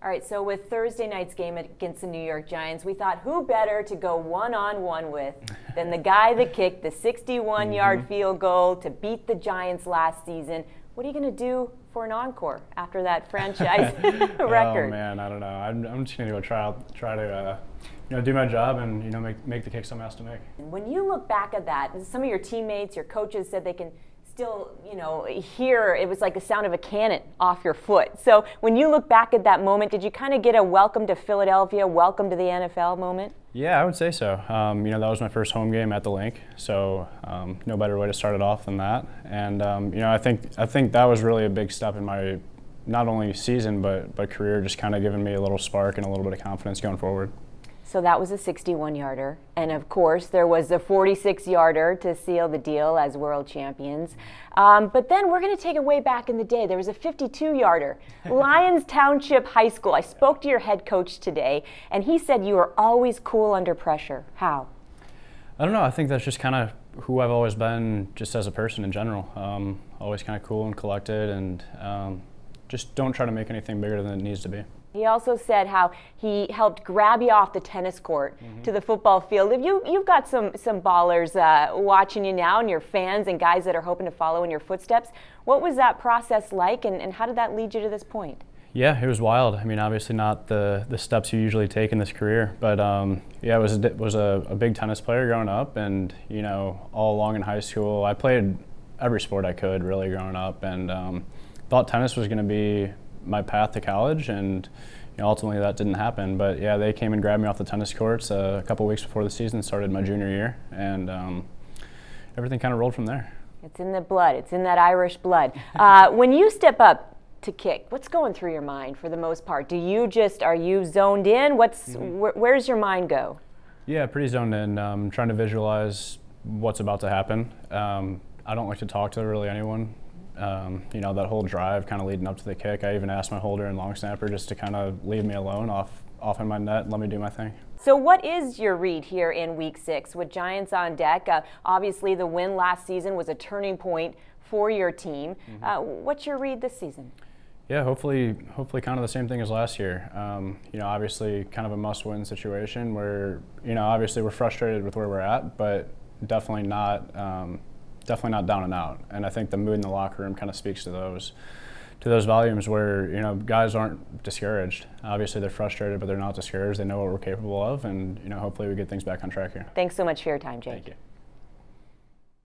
All right, so with Thursday night's game against the New York Giants, we thought who better to go one-on-one with than the guy that kicked the 61-yard field goal to beat the Giants last season. What are you going to do for an encore after that franchise record? Oh man, I don't know. I'm just going to go try to do my job and make the kick someone else to make. When you look back at that, some of your teammates, your coaches said they can still, hear it was like the sound of a cannon off your foot. So when you look back at that moment, did you kind of get a welcome to Philadelphia, welcome to the NFL moment? Yeah, I would say so. That was my first home game at the Link, so no better way to start it off than that. And I think that was really a big step in my not only season but career, just kind of giving me a little spark and a little bit of confidence going forward. So that was a 61-yarder, and of course there was a 46-yarder to seal the deal as world champions. But then we're going to take it way back in the day. There was a 52-yarder, Lyons Township High School. I spoke to your head coach today, and he said you were always cool under pressure. How? I don't know. I think that's just kind of who I've always been, just as a person in general. Always kind of cool and collected, and just don't try to make anything bigger than it needs to be. He also said how he helped grab you off the tennis court to the football field. You've got some ballers watching you now, and your fans and guys that are hoping to follow in your footsteps. What was that process like, and how did that lead you to this point? Yeah, it was wild. I mean, obviously not the steps you usually take in this career, but yeah, I was a big tennis player growing up, and all along in high school, I played every sport I could really growing up, and thought tennis was going to be my path to college, and ultimately that didn't happen. But yeah, they came and grabbed me off the tennis courts a couple weeks before the season started, my junior year, and everything kind of rolled from there. It's in the blood. It's in that Irish blood. When you step up to kick, what's going through your mind for the most part? Are you zoned in? Where's your mind go? Yeah, pretty zoned in. Trying to visualize what's about to happen. I don't like to talk to really anyone. That whole drive kind of leading up to the kick, I even asked my holder and long snapper just to kind of leave me alone off in my net and let me do my thing. So what is your read here in Week 6 with Giants on deck? Obviously the win last season was a turning point for your team. What's your read this season? Yeah, hopefully kind of the same thing as last year. Obviously kind of a must-win situation where, obviously we're frustrated with where we're at, but definitely not down and out. And I think the mood in the locker room kind of speaks to those volumes where, guys aren't discouraged. Obviously they're frustrated, but they're not discouraged. They know what we're capable of, and, hopefully we get things back on track here. Thanks so much for your time, Jake. Thank you.